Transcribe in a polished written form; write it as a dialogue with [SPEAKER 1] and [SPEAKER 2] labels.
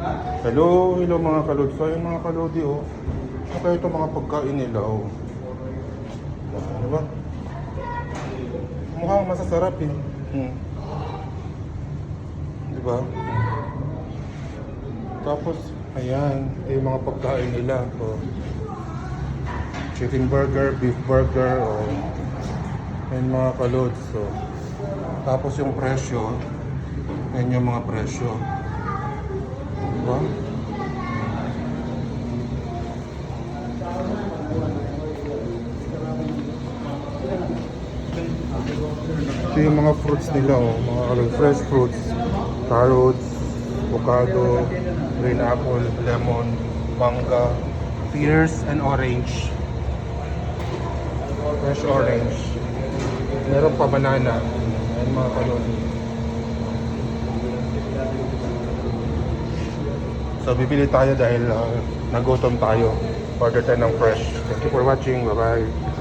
[SPEAKER 1] Hello, hello mga kalodi. So yung mga kalodi, oh. Saka ito mga pagkain nila, oh. Diba? Mukhang masasarap, eh. Diba? Tapos, ayan, ito yung mga pagkain nila, oh. Chicken burger, beef burger, oh. Ayan mga kalodi, so. Tapos yung presyo, ayan yung mga presyo. Diba? Ito yung mga fruits nila, oh. Mga fresh fruits, carrots, avocado, green apple, lemon, manga, pears, and orange. Fresh orange. Meron pa banana. Ayan mga kalodi. So bibili tayo dahil nagutom tayo. Order tayo ng fresh. Thank you for watching. Bye bye.